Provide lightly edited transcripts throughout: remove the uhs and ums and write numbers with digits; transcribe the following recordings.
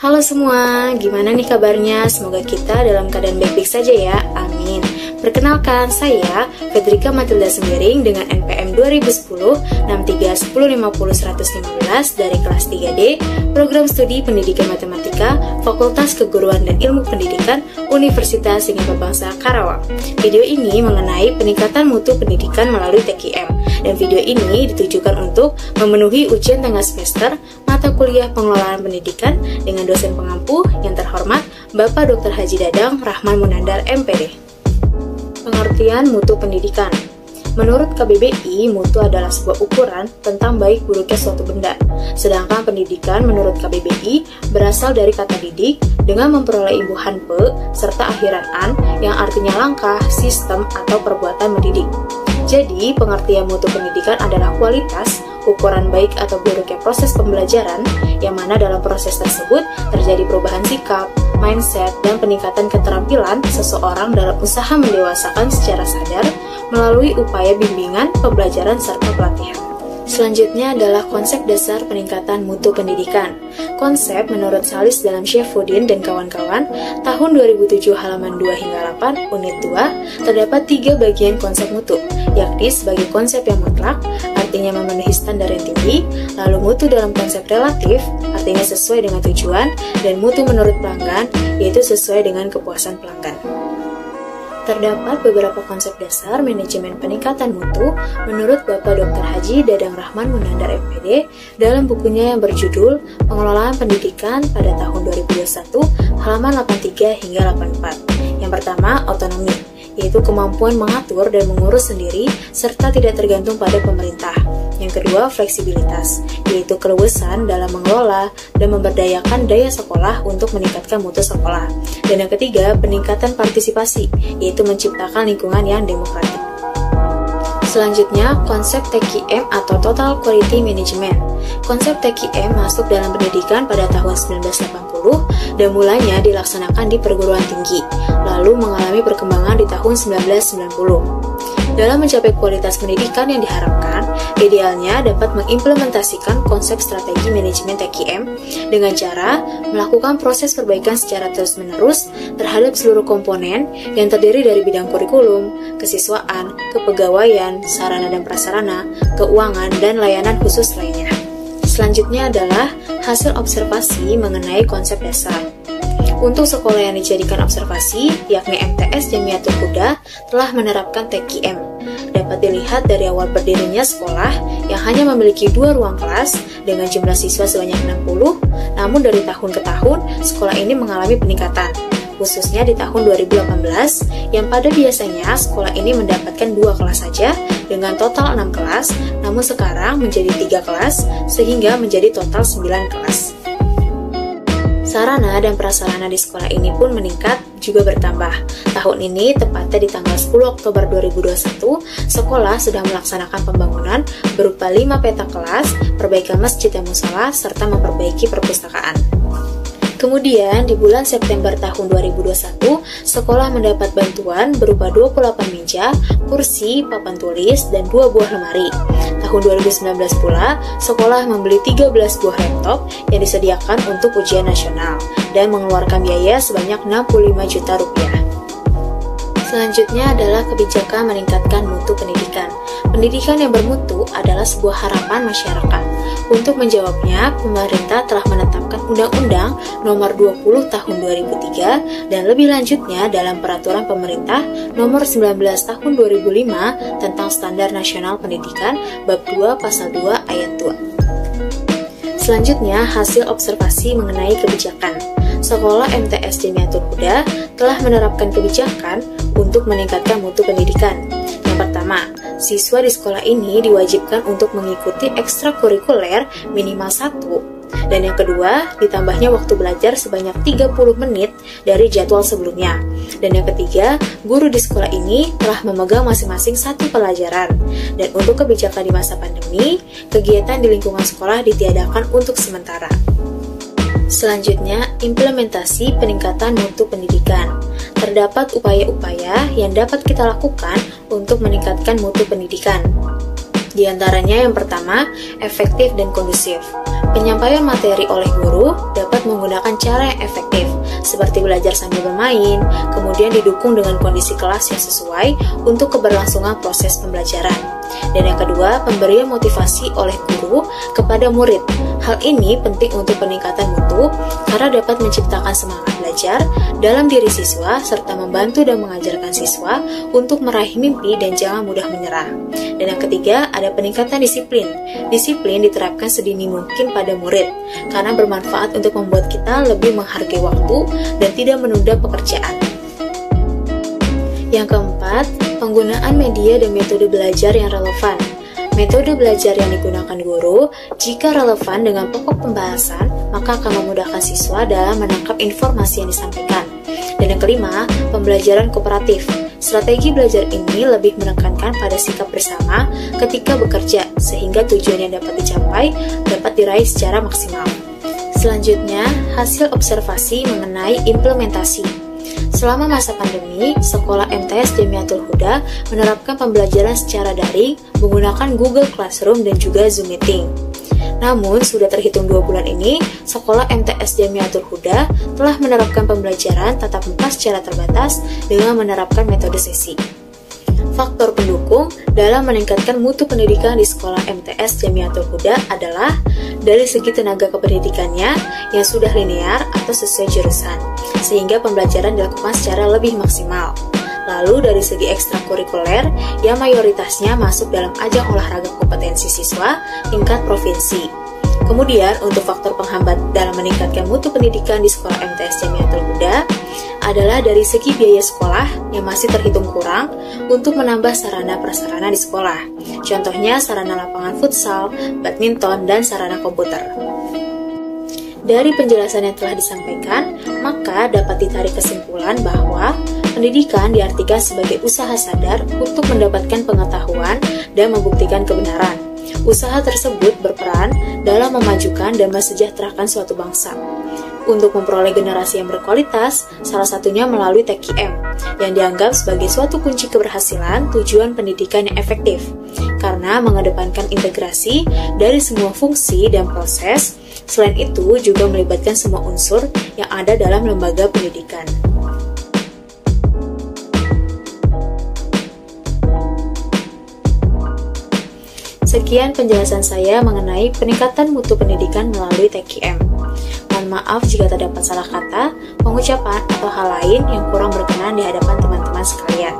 Halo semua, gimana nih kabarnya? Semoga kita dalam keadaan baik-baik saja ya, amin. Perkenalkan, saya Fedrika Matilda Sembiring dengan NPM 2010 631050 dari kelas 3D, Program Studi Pendidikan Matematika, Fakultas Keguruan dan Ilmu Pendidikan, Universitas Singapura Bangsa Karawang. Video ini mengenai peningkatan mutu pendidikan melalui TKM, dan video ini ditujukan untuk memenuhi ujian tengah semester mata kuliah pengelolaan pendidikan dengan dosen pengampu yang terhormat Bapak Dr. Haji Dadang Rahman Munandar MPD. Pengertian mutu pendidikan. Menurut KBBI, mutu adalah sebuah ukuran tentang baik buruknya suatu benda. Sedangkan pendidikan menurut KBBI berasal dari kata didik dengan memperoleh imbuhan pe serta akhiran an yang artinya langkah, sistem, atau perbuatan mendidik. Jadi, pengertian mutu pendidikan adalah kualitas, ukuran baik atau buruknya proses pembelajaran, yang mana dalam proses tersebut terjadi perubahan sikap, mindset, dan peningkatan keterampilan seseorang dalam usaha mendewasakan secara sadar melalui upaya bimbingan, pembelajaran, serta pelatihan. Selanjutnya adalah konsep dasar peningkatan mutu pendidikan. Konsep menurut Salis dalam Syafuddin dan kawan-kawan, tahun 2007 halaman 2 hingga 8, unit 2, terdapat 3 bagian konsep mutu, yakni sebagai konsep yang mutlak, artinya memenuhi standar yang tinggi, lalu mutu dalam konsep relatif, artinya sesuai dengan tujuan, dan mutu menurut pelanggan, yaitu sesuai dengan kepuasan pelanggan. Terdapat beberapa konsep dasar manajemen peningkatan mutu menurut Bapak Dr. Haji Dadang Rahman Munandar MPD dalam bukunya yang berjudul Pengelolaan Pendidikan pada tahun 2021 halaman 83 hingga 84. Yang pertama, otonomi, yaitu kemampuan mengatur dan mengurus sendiri serta tidak tergantung pada pemerintah. Yang kedua, fleksibilitas, yaitu keluasan dalam mengelola dan memberdayakan daya sekolah untuk meningkatkan mutu sekolah. Dan yang ketiga, peningkatan partisipasi, yaitu menciptakan lingkungan yang demokratik. Selanjutnya, konsep TQM atau Total Quality Management. Konsep TQM masuk dalam pendidikan pada tahun 1980 dan mulanya dilaksanakan di perguruan tinggi, lalu mengalami perkembangan di tahun 1990. Dalam mencapai kualitas pendidikan yang diharapkan, idealnya dapat mengimplementasikan konsep strategi manajemen TQM dengan cara melakukan proses perbaikan secara terus-menerus terhadap seluruh komponen yang terdiri dari bidang kurikulum, kesiswaan, kepegawaian, sarana dan prasarana, keuangan, dan layanan khusus lainnya. Selanjutnya adalah hasil observasi mengenai konsep dasar. Untuk sekolah yang dijadikan observasi, yakni MTS Jamiatul Huda, telah menerapkan TQM. Dapat dilihat dari awal berdirinya sekolah yang hanya memiliki 2 ruang kelas dengan jumlah siswa sebanyak 60, namun dari tahun ke tahun, sekolah ini mengalami peningkatan. Khususnya di tahun 2018, yang pada biasanya sekolah ini mendapatkan 2 kelas saja dengan total 6 kelas, namun sekarang menjadi 3 kelas, sehingga menjadi total 9 kelas. Sarana dan prasarana di sekolah ini pun meningkat juga bertambah. Tahun ini, tepatnya di tanggal 10 Oktober 2021, sekolah sudah melaksanakan pembangunan berupa 5 peta kelas, perbaikan masjid dan musala, serta memperbaiki perpustakaan. Kemudian, di bulan September tahun 2021, sekolah mendapat bantuan berupa 28 meja, kursi, papan tulis, dan 2 buah lemari. Tahun 2019 pula, sekolah membeli 13 buah laptop yang disediakan untuk ujian nasional dan mengeluarkan biaya sebanyak 65 juta rupiah. Selanjutnya adalah kebijakan meningkatkan mutu pendidikan. Pendidikan yang bermutu adalah sebuah harapan masyarakat. Untuk menjawabnya, pemerintah telah menetapkan Undang-Undang Nomor 20 Tahun 2003 dan lebih lanjutnya dalam Peraturan Pemerintah Nomor 19 Tahun 2005 tentang Standar Nasional Pendidikan Bab 2 Pasal 2 Ayat 2. Selanjutnya, hasil observasi mengenai kebijakan. Sekolah MTS Jamiatul Huda telah menerapkan kebijakan untuk meningkatkan mutu pendidikan. Yang pertama, siswa di sekolah ini diwajibkan untuk mengikuti ekstrakurikuler minimal 1. Dan yang kedua, ditambahnya waktu belajar sebanyak 30 menit dari jadwal sebelumnya. Dan yang ketiga, guru di sekolah ini telah memegang masing-masing 1 pelajaran. Dan untuk kebijakan di masa pandemi, kegiatan di lingkungan sekolah ditiadakan untuk sementara. Selanjutnya, implementasi peningkatan mutu pendidikan. Terdapat upaya-upaya yang dapat kita lakukan untuk meningkatkan mutu pendidikan. Di antaranya yang pertama, efektif dan kondusif. Penyampaian materi oleh guru dapat menggunakan cara yang efektif, seperti belajar sambil bermain, kemudian didukung dengan kondisi kelas yang sesuai untuk keberlangsungan proses pembelajaran. Dan yang kedua, pemberian motivasi oleh guru kepada murid. Hal ini penting untuk peningkatan mutu karena dapat menciptakan semangat belajar dalam diri siswa serta membantu dan mengajarkan siswa untuk meraih mimpi dan jangan mudah menyerah. Dan yang ketiga, ada peningkatan disiplin. Disiplin diterapkan sedini mungkin pada murid karena bermanfaat untuk membuat kita lebih menghargai waktu dan tidak menunda pekerjaan. Yang keempat, penggunaan media dan metode belajar yang relevan. Metode belajar yang digunakan guru, jika relevan dengan pokok pembahasan, maka akan memudahkan siswa dalam menangkap informasi yang disampaikan. Dan yang kelima, pembelajaran kooperatif. Strategi belajar ini lebih menekankan pada sikap bersama ketika bekerja, sehingga tujuan yang dapat dicapai dapat diraih secara maksimal. Selanjutnya, hasil observasi mengenai implementasi. Selama masa pandemi, Sekolah MTS Jamiatul Huda menerapkan pembelajaran secara daring menggunakan Google Classroom dan juga Zoom Meeting. Namun, sudah terhitung 2 bulan ini, Sekolah MTS Jamiatul Huda telah menerapkan pembelajaran tatap muka secara terbatas dengan menerapkan metode sesi. Faktor pendukung dalam meningkatkan mutu pendidikan di Sekolah MTS Jamiatul Huda adalah dari segi tenaga kependidikannya yang sudah linear atau sesuai jurusan, sehingga pembelajaran dilakukan secara lebih maksimal. Lalu dari segi ekstrakurikuler yang mayoritasnya masuk dalam ajang olahraga kompetensi siswa tingkat provinsi. Kemudian untuk faktor penghambat dalam meningkatkan mutu pendidikan di Sekolah MTS Jamiatul Huda adalah dari segi biaya sekolah yang masih terhitung kurang untuk menambah sarana-prasarana di sekolah. Contohnya sarana lapangan futsal, badminton, dan sarana komputer. Dari penjelasan yang telah disampaikan, maka dapat ditarik kesimpulan bahwa pendidikan diartikan sebagai usaha sadar untuk mendapatkan pengetahuan dan membuktikan kebenaran. Usaha tersebut berperan dalam memajukan dan mesejahterakan suatu bangsa. Untuk memperoleh generasi yang berkualitas, salah satunya melalui TKM, yang dianggap sebagai suatu kunci keberhasilan tujuan pendidikan yang efektif, karena mengedepankan integrasi dari semua fungsi dan proses. Selain itu, juga melibatkan semua unsur yang ada dalam lembaga pendidikan. Sekian penjelasan saya mengenai peningkatan mutu pendidikan melalui TKM. Mohon maaf jika terdapat salah kata, pengucapan, atau hal lain yang kurang berkenan di hadapan teman-teman sekalian.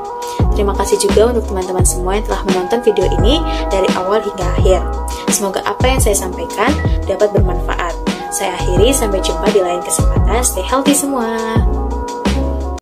Terima kasih juga untuk teman-teman semua yang telah menonton video ini dari awal hingga akhir. Semoga apa yang saya sampaikan dapat bermanfaat. Saya akhiri, sampai jumpa di lain kesempatan. Stay healthy semua!